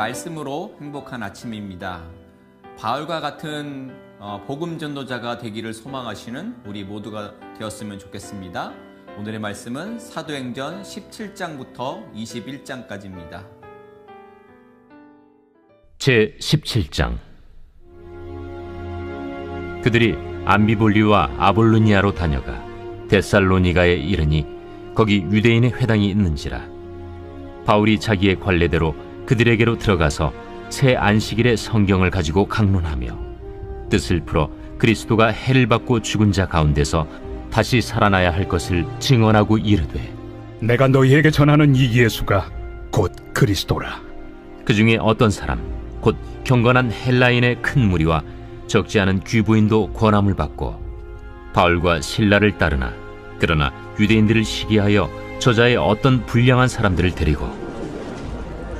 말씀으로 행복한 아침입니다. 바울과 같은 복음 전도자가 되기를 소망하시는 우리 모두가 되었으면 좋겠습니다. 오늘의 말씀은 사도행전 17장부터 21장까지입니다. 제 17장. 그들이 암비볼리와 아볼로니아로 다녀가 데살로니가에 이르니 거기 유대인의 회당이 있는지라. 바울이 자기의 관례대로 그들에게로 들어가서 새 안식일에 성경을 가지고 강론하며 뜻을 풀어 그리스도가 해를 받고 죽은 자 가운데서 다시 살아나야 할 것을 증언하고 이르되, 내가 너희에게 전하는 이 예수가 곧 그리스도라. 그 중에 어떤 사람 곧 경건한 헬라인의 큰 무리와 적지 않은 귀부인도 권함을 받고 바울과 실라를 따르나, 그러나 유대인들을 시기하여 저자의 어떤 불량한 사람들을 데리고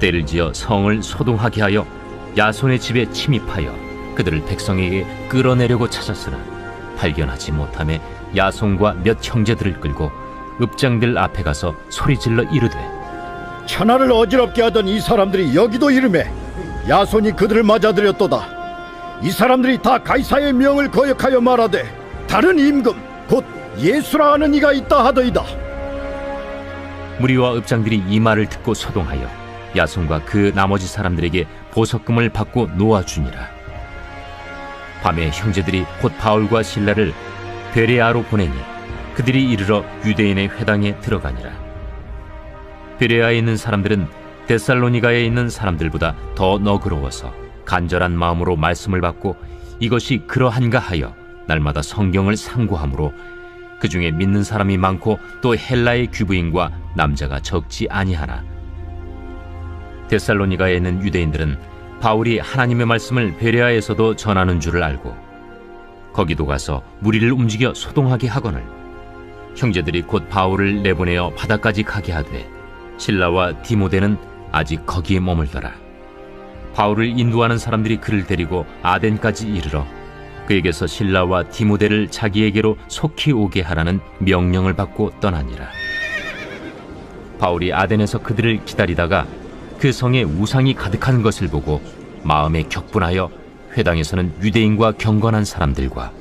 때를 지어 성을 소동하게 하여 야손의 집에 침입하여 그들을 백성에게 끌어내려고 찾았으나 발견하지 못하매 야손과 몇 형제들을 끌고 읍장들 앞에 가서 소리질러 이르되, 천하를 어지럽게 하던 이 사람들이 여기도 이르매 야손이 그들을 맞아들였도다. 이 사람들이 다 가이사의 명을 거역하여 말하되 다른 임금 곧 예수라 하는 이가 있다 하더이다. 무리와 읍장들이 이 말을 듣고 소동하여 야손과 그 나머지 사람들에게 보석금을 받고 놓아주니라. 밤에 형제들이 곧 바울과 실라를 베레아로 보내니 그들이 이르러 유대인의 회당에 들어가니라. 베레아에 있는 사람들은 데살로니가에 있는 사람들보다 더 너그러워서 간절한 마음으로 말씀을 받고 이것이 그러한가 하여 날마다 성경을 상고하므로 그 중에 믿는 사람이 많고 또 헬라의 귀부인과 남자가 적지 아니하나, 데살로니가에 있는 유대인들은 바울이 하나님의 말씀을 베레아에서도 전하는 줄을 알고 거기도 가서 무리를 움직여 소동하게 하거늘 형제들이 곧 바울을 내보내어 바다까지 가게 하되 실라와 디모데는 아직 거기에 머물더라. 바울을 인도하는 사람들이 그를 데리고 아덴까지 이르러 그에게서 실라와 디모데를 자기에게로 속히 오게 하라는 명령을 받고 떠나니라. 바울이 아덴에서 그들을 기다리다가 그 성에 우상이 가득한 것을 보고 마음에 격분하여 회당에서는 유대인과 경건한 사람들과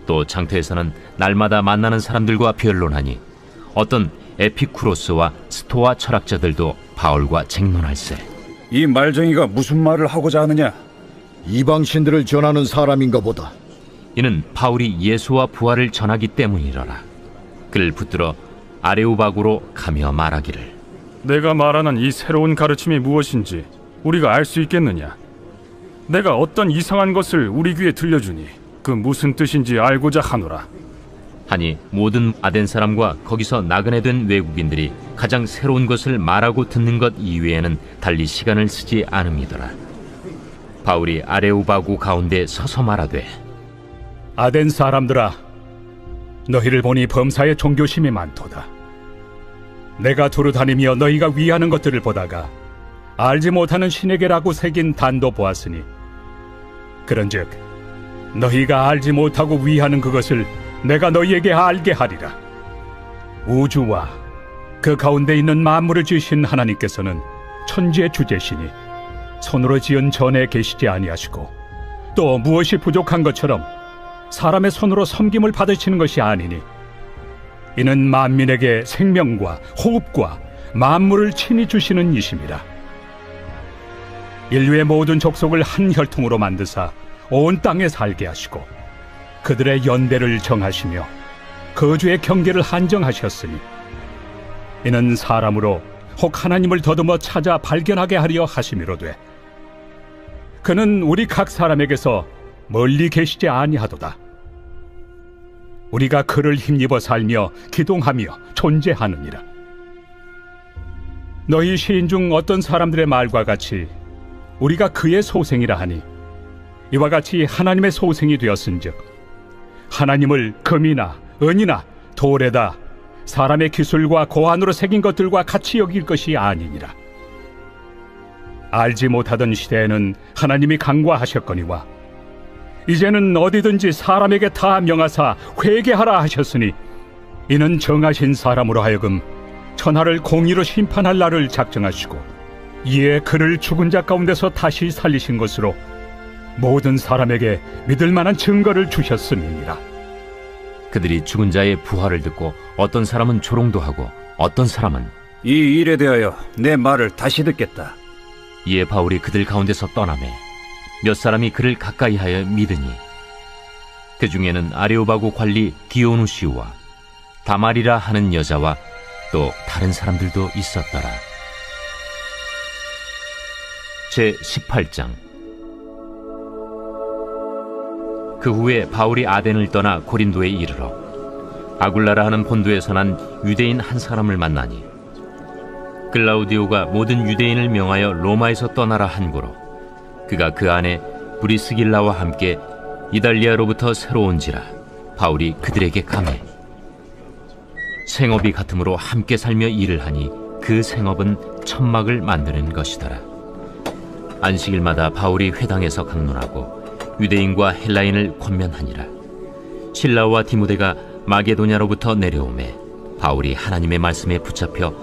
또 장터에서는 날마다 만나는 사람들과 변론하니 어떤 에피쿠로스와 스토아 철학자들도 바울과 쟁론할세. 이 말쟁이가 무슨 말을 하고자 하느냐? 이방신들을 전하는 사람인가 보다. 이는 바울이 예수와 부활을 전하기 때문이러라. 그를 붙들어 아레오바구로 가며 말하기를, 내가 말하는 이 새로운 가르침이 무엇인지 우리가 알 수 있겠느냐? 내가 어떤 이상한 것을 우리 귀에 들려주니 그 무슨 뜻인지 알고자 하노라. 하니 모든 아덴 사람과 거기서 나그네 된 외국인들이 가장 새로운 것을 말하고 듣는 것 이외에는 달리 시간을 쓰지 않음이더라. 바울이 아레오바구 가운데 서서 말하되, 아덴 사람들아, 너희를 보니 범사에 종교심이 많도다. 내가 두루 다니며 너희가 위하는 것들을 보다가 알지 못하는 신에게라고 새긴 단도 보았으니 그런즉 너희가 알지 못하고 위하는 그것을 내가 너희에게 알게 하리라. 우주와 그 가운데 있는 만물을 지으신 하나님께서는 천지의 주제시니 손으로 지은 전에 계시지 아니하시고 또 무엇이 부족한 것처럼 사람의 손으로 섬김을 받으시는 것이 아니니 이는 만민에게 생명과 호흡과 만물을 친히 주시는 이심이라. 인류의 모든 족속을 한 혈통으로 만드사 온 땅에 살게 하시고 그들의 연대를 정하시며 거주의 경계를 한정하셨으니 이는 사람으로 혹 하나님을 더듬어 찾아 발견하게 하려 하심이로되 그는 우리 각 사람에게서 멀리 계시지 아니하도다. 우리가 그를 힘입어 살며 기동하며 존재하느니라. 너희 시인 중 어떤 사람들의 말과 같이 우리가 그의 소생이라 하니 이와 같이 하나님의 소생이 되었은즉 하나님을 금이나 은이나 돌에다 사람의 기술과 고안으로 새긴 것들과 같이 여길 것이 아니니라. 알지 못하던 시대에는 하나님이 간과하셨거니와 이제는 어디든지 사람에게 다 명하사 회개하라 하셨으니 이는 정하신 사람으로 하여금 천하를 공의로 심판할 날을 작정하시고 이에 그를 죽은 자 가운데서 다시 살리신 것으로 모든 사람에게 믿을 만한 증거를 주셨음이니라. 그들이 죽은 자의 부활을 듣고 어떤 사람은 조롱도 하고 어떤 사람은 이 일에 대하여 내 말을 다시 듣겠다. 이에 바울이 그들 가운데서 떠나매 몇 사람이 그를 가까이하여 믿으니 그 중에는 아레오바고 관리 디오누시우와 다말이라 하는 여자와 또 다른 사람들도 있었더라. 제18장. 그 후에 바울이 아덴을 떠나 고린도에 이르러 아굴라라 하는 본도에서 난 유대인 한 사람을 만나니 글라우디오가 모든 유대인을 명하여 로마에서 떠나라 한고로 그가 그 안에 브리스길라와 함께 이달리아로부터 새로 온지라 바울이 그들에게 감해 생업이 같으므로 함께 살며 일을 하니 그 생업은 천막을 만드는 것이더라. 안식일마다 바울이 회당에서 강론하고 유대인과 헬라인을 권면하니라. 실라와 디모데가 마게도냐로부터 내려오매 바울이 하나님의 말씀에 붙잡혀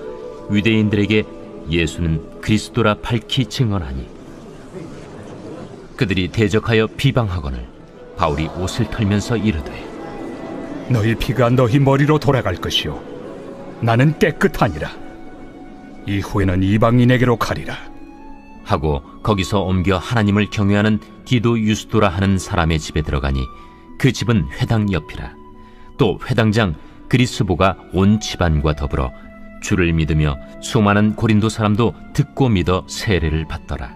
유대인들에게 예수는 그리스도라 밝히 증언하니 그들이 대적하여 비방하거늘 바울이 옷을 털면서 이르되 너희 피가 너희 머리로 돌아갈 것이요 나는 깨끗하니라. 이후에는 이방인에게로 가리라 하고 거기서 옮겨 하나님을 경외하는 디도 유스도라 하는 사람의 집에 들어가니 그 집은 회당 옆이라. 또 회당장 그리스보가 온 집안과 더불어 주를 믿으며 수많은 고린도 사람도 듣고 믿어 세례를 받더라.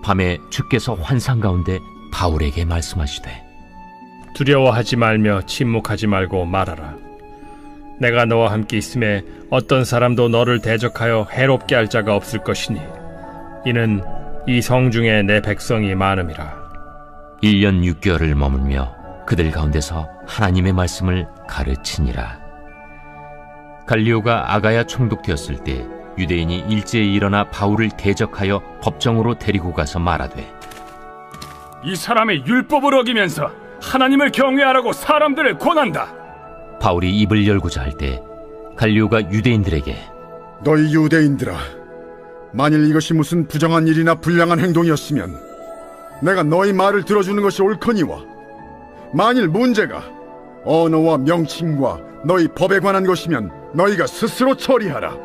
밤에 주께서 환상 가운데 바울에게 말씀하시되 두려워하지 말며 침묵하지 말고 말하라. 내가 너와 함께 있음에 어떤 사람도 너를 대적하여 해롭게 할 자가 없을 것이니 이는 이 성중에 내 백성이 많음이라. 1년 6개월을 머물며 그들 가운데서 하나님의 말씀을 가르치니라. 갈리오가 아가야 총독되었을 때 유대인이 일제에 일어나 바울을 대적하여 법정으로 데리고 가서 말하되 이 사람의 율법을 어기면서 하나님을 경외하라고 사람들을 권한다. 바울이 입을 열고자 할 때 갈리오가 유대인들에게 너희 유대인들아, 만일 이것이 무슨 부정한 일이나 불량한 행동이었으면 내가 너희 말을 들어주는 것이 옳거니와 만일 문제가 언어와 명칭과 너희 법에 관한 것이면 너희가 스스로 처리하라.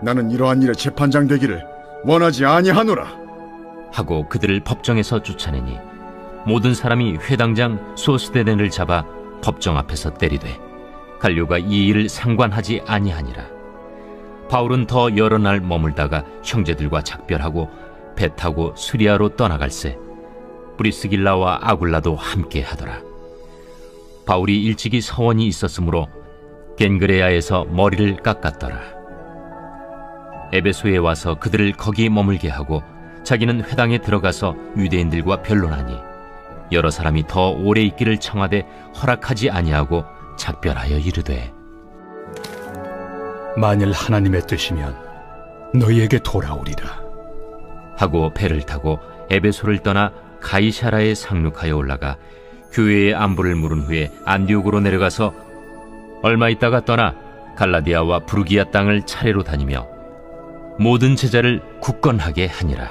나는 이러한 일에 재판장 되기를 원하지 아니하노라. 하고 그들을 법정에서 쫓아내니 모든 사람이 회당장 소스데넨을 잡아 법정 앞에서 때리되 갈료가 이 일을 상관하지 아니하니라. 바울은 더 여러 날 머물다가 형제들과 작별하고 배 타고 수리아로 떠나갈새 브리스길라와 아굴라도 함께 하더라. 바울이 일찍이 서원이 있었으므로 겐그레아에서 머리를 깎았더라. 에베소에 와서 그들을 거기 머물게 하고 자기는 회당에 들어가서 유대인들과 변론하니 여러 사람이 더 오래 있기를 청하되 허락하지 아니하고 작별하여 이르되 만일 하나님의 뜻이면 너희에게 돌아오리라 하고 배를 타고 에베소를 떠나 가이사라에 상륙하여 올라가 교회의 안부를 물은 후에 안디옥으로 내려가서 얼마 있다가 떠나 갈라디아와 부르기아 땅을 차례로 다니며 모든 제자를 굳건하게 하니라.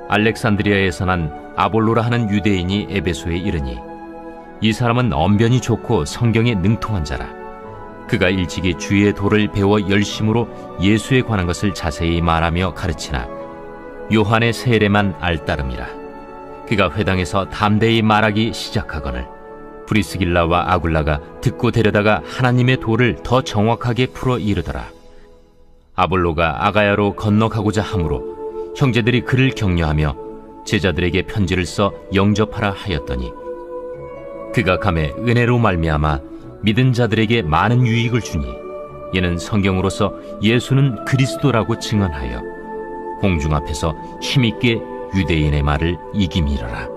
알렉산드리아에서 난 아볼로라 하는 유대인이 에베소에 이르니 이 사람은 언변이 좋고 성경에 능통한 자라. 그가 일찍이 주의 도를 배워 열심으로 예수에 관한 것을 자세히 말하며 가르치나 요한의 세례만 알따름이라. 그가 회당에서 담대히 말하기 시작하거늘 브리스길라와 아굴라가 듣고 데려다가 하나님의 도를 더 정확하게 풀어 이르더라. 아볼로가 아가야로 건너가고자 하므로 형제들이 그를 격려하며 제자들에게 편지를 써 영접하라 하였더니 그가 감에 은혜로 말미암아 믿은 자들에게 많은 유익을 주니 이는 성경으로서 예수는 그리스도라고 증언하여 공중 앞에서 힘있게 유대인의 말을 이김이러라.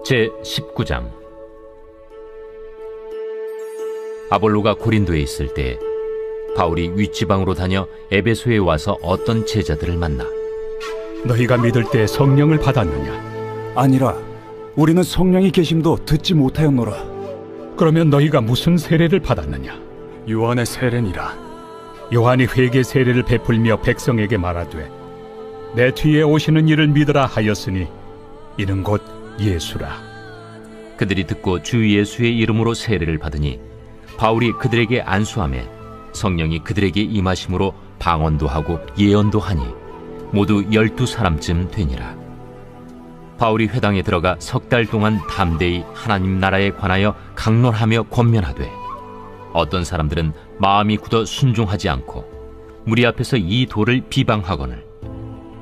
제19장. 아볼로가 고린도에 있을 때 바울이 윗지방으로 다녀 에베소에 와서 어떤 제자들을 만나 너희가 믿을 때 성령을 받았느냐? 아니라 우리는 성령이 계심도 듣지 못하였노라. 그러면 너희가 무슨 세례를 받았느냐? 요한의 세례니라. 요한이 회개 세례를 베풀며 백성에게 말하되 내 뒤에 오시는 이를 믿으라 하였으니 이는 곧 예수라. 그들이 듣고 주 예수의 이름으로 세례를 받으니 바울이 그들에게 안수하매 성령이 그들에게 임하심으로 방언도 하고 예언도 하니 모두 12사람쯤 되니라. 바울이 회당에 들어가 3달 동안 담대히 하나님 나라에 관하여 강론하며 권면하되 어떤 사람들은 마음이 굳어 순종하지 않고 무리 앞에서 이 도를 비방하거늘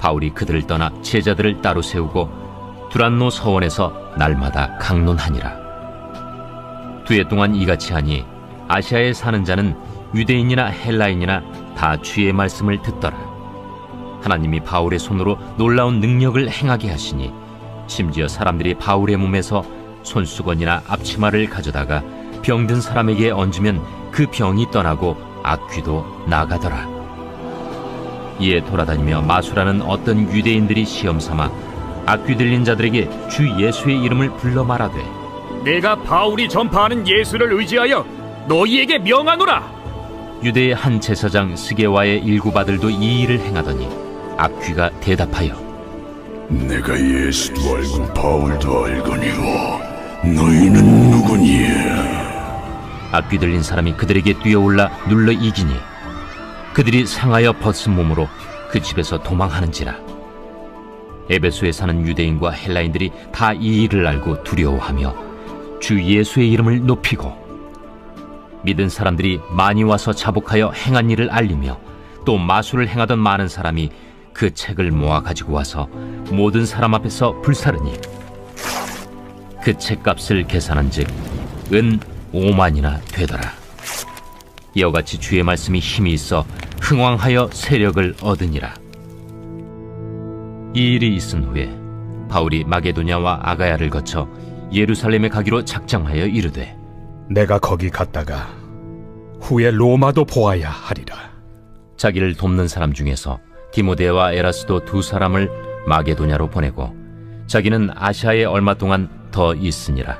바울이 그들을 떠나 제자들을 따로 세우고 두란노 서원에서 날마다 강론하니라. 2해 동안 이같이 하니 아시아에 사는 자는 유대인이나 헬라인이나 다 주의 말씀을 듣더라. 하나님이 바울의 손으로 놀라운 능력을 행하게 하시니 심지어 사람들이 바울의 몸에서 손수건이나 앞치마를 가져다가 병든 사람에게 얹으면 그 병이 떠나고 악귀도 나가더라. 이에 돌아다니며 마술하는 어떤 유대인들이 시험삼아 악귀 들린 자들에게 주 예수의 이름을 불러 말하되 내가 바울이 전파하는 예수를 의지하여 너희에게 명하노라. 유대의 한 제사장 스게와의 일곱 아들도 이 일을 행하더니 악귀가 대답하여 내가 예수도 알고 바울도 알거니와 너희는 누구니에? 악귀 들린 사람이 그들에게 뛰어올라 눌러 이기니 그들이 상하여 벗은 몸으로 그 집에서 도망하는지라. 에베소에 사는 유대인과 헬라인들이 다 이 일을 알고 두려워하며 주 예수의 이름을 높이고 믿은 사람들이 많이 와서 자복하여 행한 일을 알리며 또 마술을 행하던 많은 사람이 그 책을 모아 가지고 와서 모든 사람 앞에서 불사르니 그 책값을 계산한즉 은 5만이나 되더라. 이와 같이 주의 말씀이 힘이 있어 흥왕하여 세력을 얻으니라. 이 일이 있은 후에 바울이 마게도냐와 아가야를 거쳐 예루살렘에 가기로 작정하여 이르되 내가 거기 갔다가 후에 로마도 보아야 하리라. 자기를 돕는 사람 중에서 디모데와 에라스도 2사람을 마게도냐로 보내고 자기는 아시아에 얼마 동안 더 있으니라.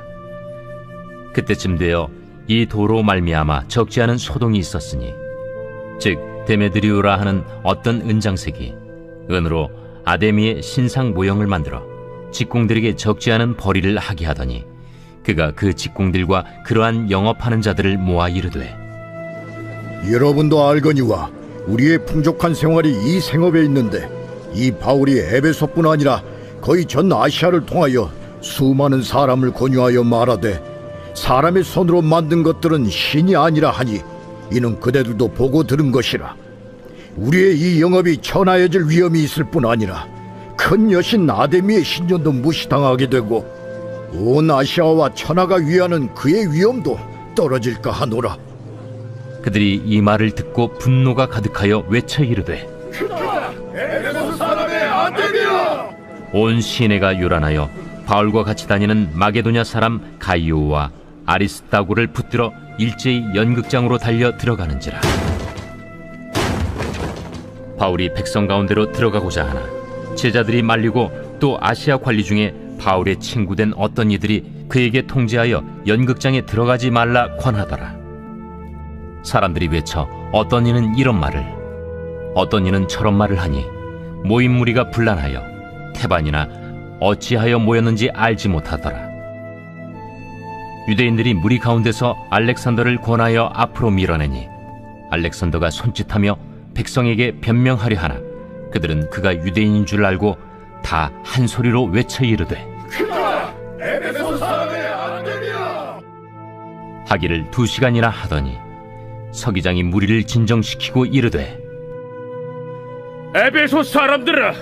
그때쯤 되어 이 도로 말미암아 적지 않은 소동이 있었으니 즉 데메드리오라 하는 어떤 은장색이 은으로 아데미의 신상 모형을 만들어 직공들에게 적지 않은 벌이를 하게 하더니 그가 그 직공들과 그러한 영업하는 자들을 모아 이르되 여러분도 알거니와 우리의 풍족한 생활이 이 생업에 있는데 이 바울이 에베소뿐 아니라 거의 전 아시아를 통하여 수많은 사람을 권유하여 말하되 사람의 손으로 만든 것들은 신이 아니라 하니 이는 그대들도 보고 들은 것이라. 우리의 이 영업이 천하여질 위험이 있을 뿐 아니라 큰 여신 아데미의 신전도 무시당하게 되고 온 아시아와 천하가 위하는 그의 위엄도 떨어질까 하노라. 그들이 이 말을 듣고 분노가 가득하여 외쳐 이르되 에베소 사람의 아데미야! 온 시내가 요란하여 바울과 같이 다니는 마게도냐 사람 가이오와 아리스다고를 붙들어 일제히 연극장으로 달려 들어가는지라. 바울이 백성 가운데로 들어가고자 하나 제자들이 말리고 또 아시아 관리 중에 바울의 친구된 어떤 이들이 그에게 통제하여 연극장에 들어가지 말라 권하더라. 사람들이 외쳐 어떤 이는 이런 말을 어떤 이는 저런 말을 하니 모인 무리가 분란하여 태반이나 어찌하여 모였는지 알지 못하더라. 유대인들이 무리 가운데서 알렉산더를 권하여 앞으로 밀어내니 알렉산더가 손짓하며 백성에게 변명하려 하나 그들은 그가 유대인인 줄 알고 다 한 소리로 외쳐 이르되 에베소 사람의 아데미야! 하기를 2시간이나 하더니 서기장이 무리를 진정시키고 이르되 에베소 사람들아,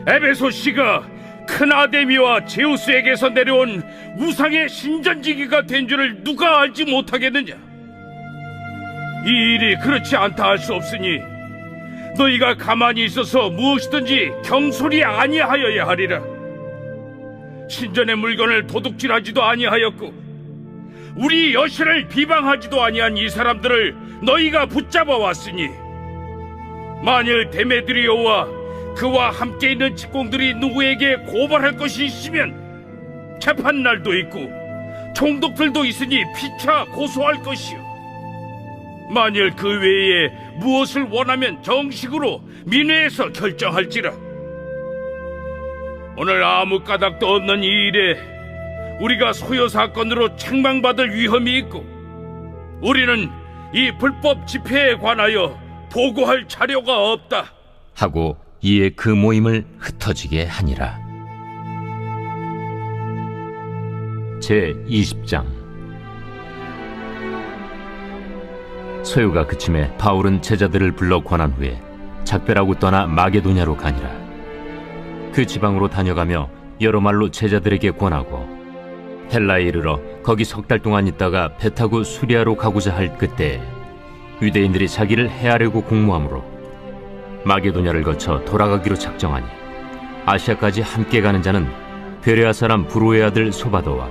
에베소 씨가 큰 아데미와 제우스에게서 내려온 우상의 신전지기가 된 줄을 누가 알지 못하겠느냐? 이 일이 그렇지 않다 할 수 없으니 너희가 가만히 있어서 무엇이든지 경솔이 아니하여야 하리라. 신전의 물건을 도둑질하지도 아니하였고 우리 여신을 비방하지도 아니한 이 사람들을 너희가 붙잡아 왔으니 만일 데메드리오와 그와 함께 있는 직공들이 누구에게 고발할 것이 있으면 재판날도 있고 총독들도 있으니 피차 고소할 것이요. 만일 그 외에 무엇을 원하면 정식으로 민회에서 결정할지라. 오늘 아무 까닭도 없는 이 일에 우리가 소요 사건으로 책망받을 위험이 있고, 우리는 이 불법 집회에 관하여 보고할 자료가 없다 하고 이에 그 모임을 흩어지게 하니라. 제20장. 소요가 그침에 바울은 제자들을 불러 권한 후에 작별하고 떠나 마게도냐로 가니라. 그 지방으로 다녀가며 여러 말로 제자들에게 권하고 헬라에 이르러 거기 3달 동안 있다가 배 타고 수리아로 가고자 할 그때 유대인들이 자기를 해하려고 공모하므로 마게도냐를 거쳐 돌아가기로 작정하니 아시아까지 함께 가는 자는 베레아 사람 브로의 아들 소바도와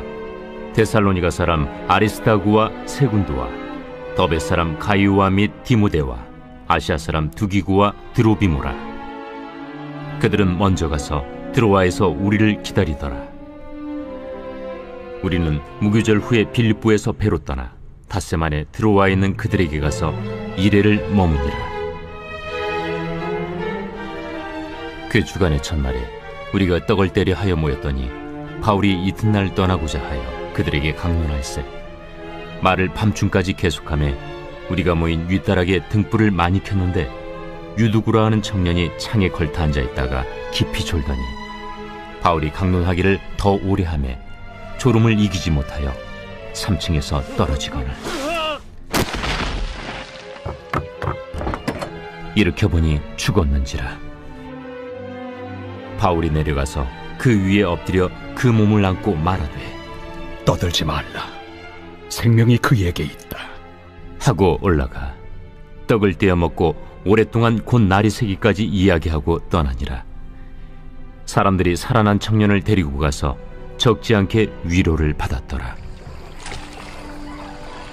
데살로니가 사람 아리스다구와 세군도와 더베 사람 가이오와 및 디모데와 아시아 사람 두기구와 드로비모라. 그들은 먼저 가서 드로아에서 우리를 기다리더라. 우리는 무교절 후에 빌립보에서 배로 떠나 닷새 만에 드로아에 있는 그들에게 가서 이레를 머무니라. 그 주간의 첫날에 우리가 떡을 때려 하여 모였더니 바울이 이튿날 떠나고자 하여 그들에게 강론할세 말을 밤중까지 계속하며 우리가 모인 윗다락에 등불을 많이 켰는데 유두구라 하는 청년이 창에 걸터 앉아있다가 깊이 졸더니 바울이 강론하기를 더 오래 하며 졸음을 이기지 못하여 3층에서 떨어지거늘 일으켜보니 죽었는지라. 바울이 내려가서 그 위에 엎드려 그 몸을 안고 말하되 떠들지 말라. 생명이 그에게 있다. 하고 올라가 떡을 떼어 먹고 오랫동안 곧 날이 새기까지 이야기하고 떠나니라. 사람들이 살아난 청년을 데리고 가서 적지 않게 위로를 받았더라.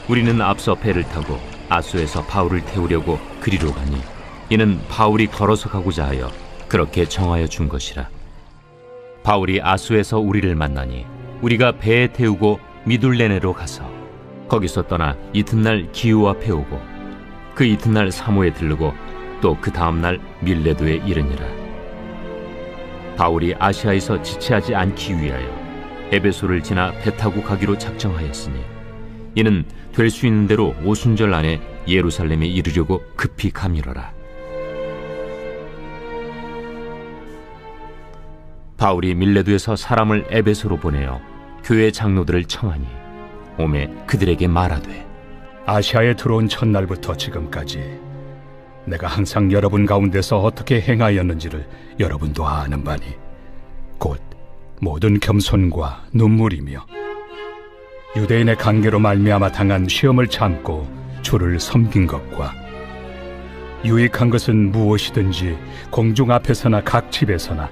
우리는 앞서 배를 타고 아소에서 바울을 태우려고 그리로 가니 이는 바울이 걸어서 가고자 하여 그렇게 정하여 준 것이라. 바울이 아소에서 우리를 만나니 우리가 배에 태우고 미둘레네로 가서 거기서 떠나 이튿날 기우 앞에 오고 그 이튿날 사모에 들르고 또 그 다음날 밀레도에 이르니라. 바울이 아시아에서 지체하지 않기 위하여 에베소를 지나 배 타고 가기로 작정하였으니 이는 될 수 있는 대로 오순절 안에 예루살렘에 이르려고 급히 가밀어라. 바울이 밀레도에서 사람을 에베소로 보내어 교회 장로들을 청하니 오매 그들에게 말하되 아시아에 들어온 첫날부터 지금까지 내가 항상 여러분 가운데서 어떻게 행하였는지를 여러분도 아는 바니 곧 모든 겸손과 눈물이며 유대인의 관계로 말미암아 당한 시험을 참고 주를 섬긴 것과 유익한 것은 무엇이든지 공중 앞에서나 각 집에서나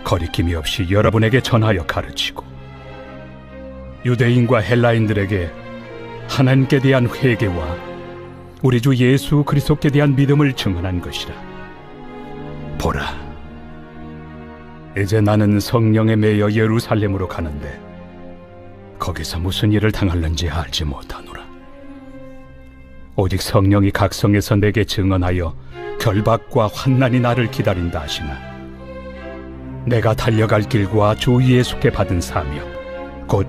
거리낌이 없이 여러분에게 전하여 가르치고 유대인과 헬라인들에게 하나님께 대한 회개와 우리 주 예수 그리스도께 대한 믿음을 증언한 것이라. 보라, 이제 나는 성령에 매여 예루살렘으로 가는데 거기서 무슨 일을 당할는지 알지 못하노라. 오직 성령이 각성에서 내게 증언하여 결박과 환난이 나를 기다린다 하시나 내가 달려갈 길과 주 예수께 받은 사명 곧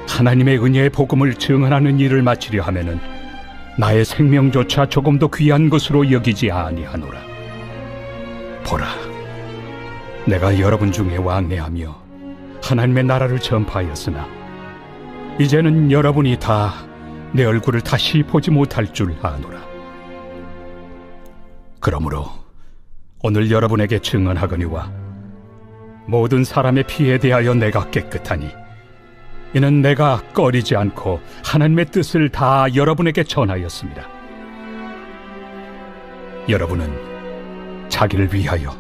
하나님의 은혜의 복음을 증언하는 일을 마치려 하면은 나의 생명조차 조금도 귀한 것으로 여기지 아니하노라. 보라, 내가 여러분 중에 왕래하며 하나님의 나라를 전파하였으나 이제는 여러분이 다 내 얼굴을 다시 보지 못할 줄 아노라. 그러므로 오늘 여러분에게 증언하거니와 모든 사람의 피에 대하여 내가 깨끗하니 이는 내가 꺼리지 않고 하나님의 뜻을 다 여러분에게 전하였습니다. 여러분은 자기를 위하여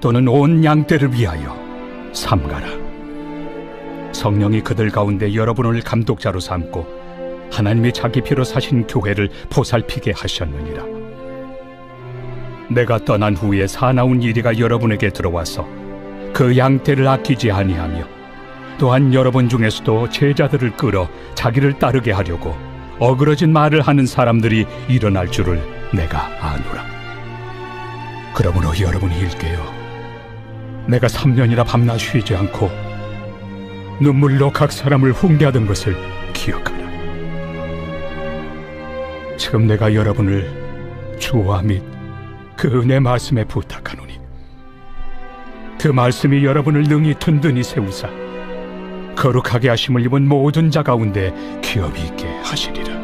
또는 온 양떼를 위하여 삼가라. 성령이 그들 가운데 여러분을 감독자로 삼고 하나님이 자기 피로 사신 교회를 보살피게 하셨느니라. 내가 떠난 후에 사나운 이리가 여러분에게 들어와서 그 양떼를 아끼지 아니하며 또한 여러분 중에서도 제자들을 끌어 자기를 따르게 하려고 어그러진 말을 하는 사람들이 일어날 줄을 내가 아노라. 그러므로 여러분이 일깨어 내가 3년이나 밤낮 쉬지 않고 눈물로 각 사람을 훈계하던 것을 기억하라. 지금 내가 여러분을 주와 및 그 은혜 말씀에 부탁하노니 그 말씀이 여러분을 능히 든든히 세우사 거룩하게 하심을 입은 모든 자 가운데 기업이 있게 하시리라.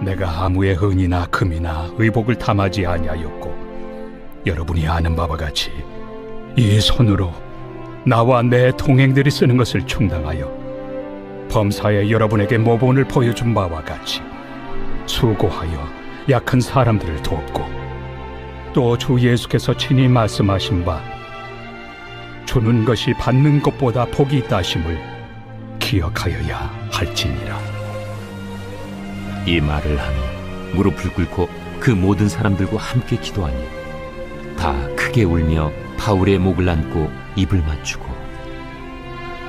내가 아무의 은이나 금이나 의복을 탐하지 아니하였고 여러분이 아는 바와 같이 이 손으로 나와 내 동행들이 쓰는 것을 충당하여 범사에 여러분에게 모본을 보여준 바와 같이 수고하여 약한 사람들을 돕고 또 주 예수께서 친히 말씀하신 바 주는 것이 받는 것보다 복이 있다 하심을 기억하여야 할지니라. 이 말을 하며 무릎을 꿇고 그 모든 사람들과 함께 기도하니 다 크게 울며 바울의 목을 안고 입을 맞추고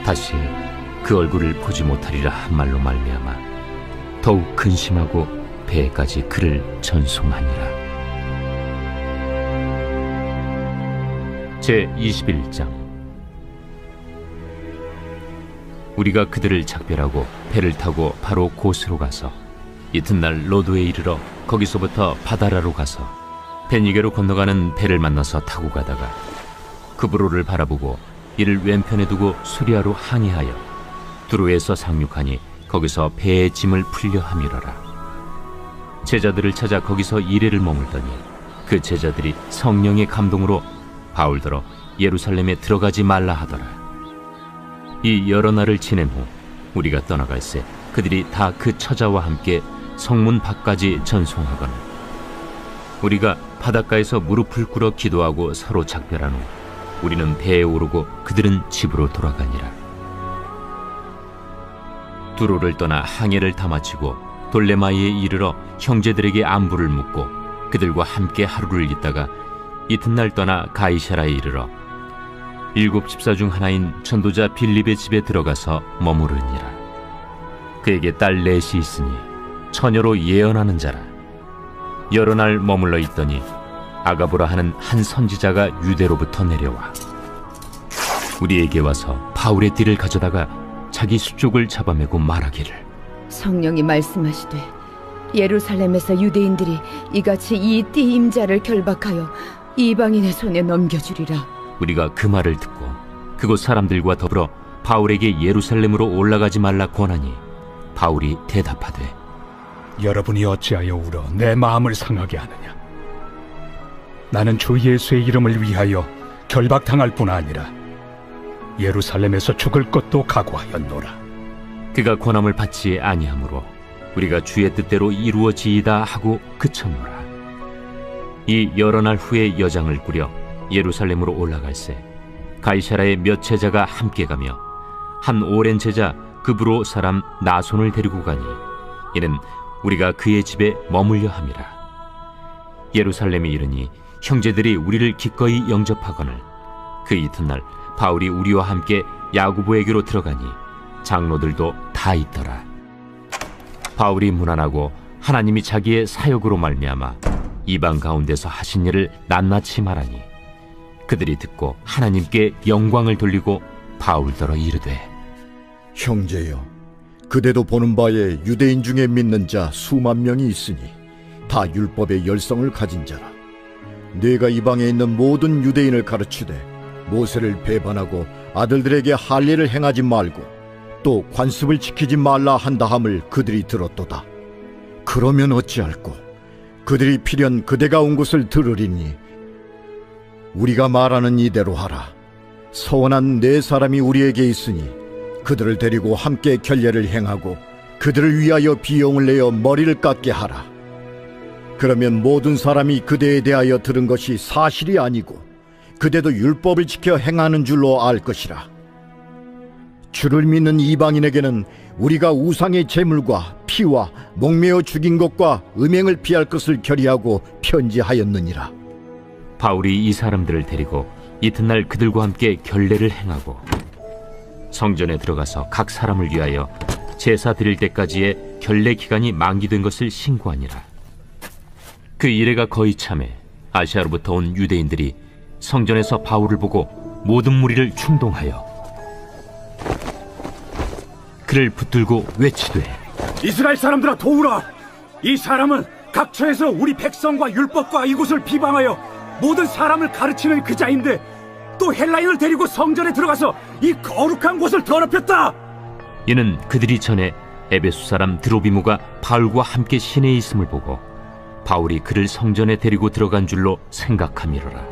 다시 그 얼굴을 보지 못하리라 한 말로 말미암아 더욱 근심하고 배에까지 그를 전송하니라. 제21장. 우리가 그들을 작별하고 배를 타고 바로 고스로 가서 이튿날 로도에 이르러 거기서부터 바다라로 가서 베니게로 건너가는 배를 만나서 타고 가다가 그브로를 바라보고 이를 왼편에 두고 수리아로 항해하여 두로에서 상륙하니 거기서 배의 짐을 풀려 함이러라. 제자들을 찾아 거기서 이레를 머물더니 그 제자들이 성령의 감동으로 바울더러 예루살렘에 들어가지 말라 하더라. 이 여러 날을 지낸 후 우리가 떠나갈새 그들이 다 그 처자와 함께 성문 밖까지 전송하거늘 우리가 바닷가에서 무릎을 꿇어 기도하고 서로 작별한 후 우리는 배에 오르고 그들은 집으로 돌아가니라. 두로를 떠나 항해를 다 마치고 돌레마이에 이르러 형제들에게 안부를 묻고 그들과 함께 하루를 있다가 이튿날 떠나 가이사라에 이르러 7 집사 중 하나인 전도자 빌립의 집에 들어가서 머무르니라. 그에게 딸 넷이 있으니 처녀로 예언하는 자라. 여러 날 머물러 있더니 아가보라 하는 한 선지자가 유대로부터 내려와 우리에게 와서 바울의 띠를 가져다가 자기 수족을 잡아매고 말하기를 성령이 말씀하시되 예루살렘에서 유대인들이 이같이 이 띠 임자를 결박하여 이방인의 손에 넘겨주리라. 우리가 그 말을 듣고 그곳 사람들과 더불어 바울에게 예루살렘으로 올라가지 말라 권하니 바울이 대답하되 여러분이 어찌하여 울어 내 마음을 상하게 하느냐. 나는 주 예수의 이름을 위하여 결박당할 뿐 아니라 예루살렘에서 죽을 것도 각오하였노라. 그가 권함을 받지 아니하므로 우리가 주의 뜻대로 이루어지이다 하고 그쳤노라. 이 여러 날 후에 여장을 꾸려 예루살렘으로 올라갈새 가이사라의 몇 제자가 함께 가며 한 오랜 제자 그브로 사람 나손을 데리고 가니 이는 우리가 그의 집에 머물려 함이라. 예루살렘에 이르니 형제들이 우리를 기꺼이 영접하거늘 그 이튿날 바울이 우리와 함께 야고보에게로 들어가니 장로들도 다 있더라. 바울이 문안하고 하나님이 자기의 사역으로 말미암아 이방 가운데서 하신 일을 낱낱이 말하니 그들이 듣고 하나님께 영광을 돌리고 바울더러 이르되 형제여, 그대도 보는 바에 유대인 중에 믿는 자 수만 명이 있으니 다 율법의 열성을 가진 자라. 네가 이방에 있는 모든 유대인을 가르치되 모세를 배반하고 아들들에게 할례를 행하지 말고 또 관습을 지키지 말라 한다함을 그들이 들었도다. 그러면 어찌할꼬? 그들이 필연 그대가 온 곳을 들으리니 우리가 말하는 이대로 하라. 서원한 네 사람이 우리에게 있으니 그들을 데리고 함께 결례를 행하고 그들을 위하여 비용을 내어 머리를 깎게 하라. 그러면 모든 사람이 그대에 대하여 들은 것이 사실이 아니고 그대도 율법을 지켜 행하는 줄로 알 것이라. 주를 믿는 이방인에게는 우리가 우상의 제물과 피와 목매어 죽인 것과 음행을 피할 것을 결의하고 편지하였느니라. 바울이 이 사람들을 데리고 이튿날 그들과 함께 결례를 행하고 성전에 들어가서 각 사람을 위하여 제사 드릴 때까지의 결례 기간이 만기된 것을 신고하니라. 그 이래가 거의 참에 아시아로부터 온 유대인들이 성전에서 바울을 보고 모든 무리를 충동하여 그를 붙들고 외치되, 이스라엘 사람들아, 도우라! 이 사람은 각처에서 우리 백성과 율법과 이곳을 비방하여 모든 사람을 가르치는 그 자인데 또 헬라인을 데리고 성전에 들어가서 이 거룩한 곳을 더럽혔다. 이는 그들이 전에 에베소 사람 드로비무가 바울과 함께 시내에 있음을 보고 바울이 그를 성전에 데리고 들어간 줄로 생각함이로라.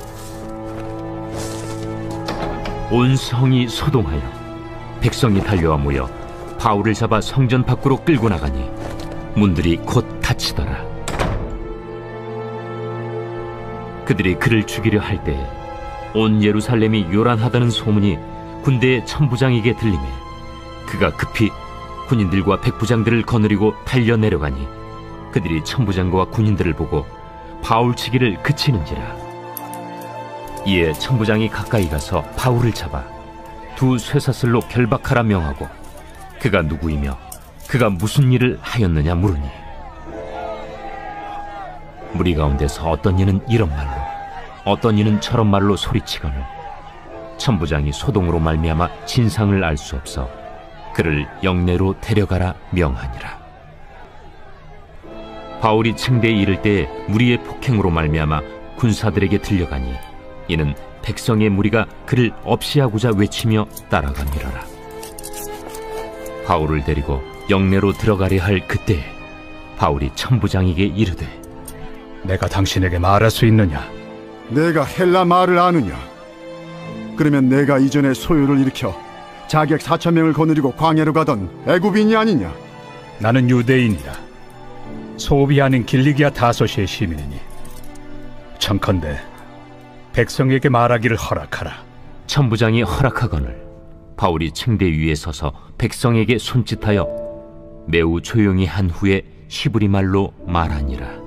온 성이 소동하여 백성이 달려와 모여 바울을 잡아 성전 밖으로 끌고 나가니 문들이 곧 닫히더라. 그들이 그를 죽이려 할 때에 온 예루살렘이 요란하다는 소문이 군대의 천부장에게 들리매 그가 급히 군인들과 백부장들을 거느리고 달려 내려가니 그들이 천부장과 군인들을 보고 바울 치기를 그치는지라. 이에 천부장이 가까이 가서 바울을 잡아 두 쇠사슬로 결박하라 명하고 그가 누구이며 그가 무슨 일을 하였느냐 물으니 무리 가운데서 어떤 이는 이런 말로 어떤 이는 저런 말로 소리치거늘 천부장이 소동으로 말미암아 진상을 알 수 없어 그를 영내로 데려가라 명하니라. 바울이 층대에 이를 때에 무리의 폭행으로 말미암아 군사들에게 들려가니 이는 백성의 무리가 그를 없이하고자 외치며 따라가미러라. 바울을 데리고 영내로 들어가려 할 그때에 바울이 천부장에게 이르되, 내가 당신에게 말할 수 있느냐? 내가 헬라 말을 아느냐? 그러면 내가 이전에 소요를 일으켜 자객 4,000명을 거느리고 광야로 가던 애굽인이 아니냐? 나는 유대인이라 소비 아닌 길리기아 다소시의 시민이니 청컨대 백성에게 말하기를 허락하라. 천부장이 허락하거늘 바울이 층대 위에 서서 백성에게 손짓하여 매우 조용히 한 후에 히브리 말로 말하니라.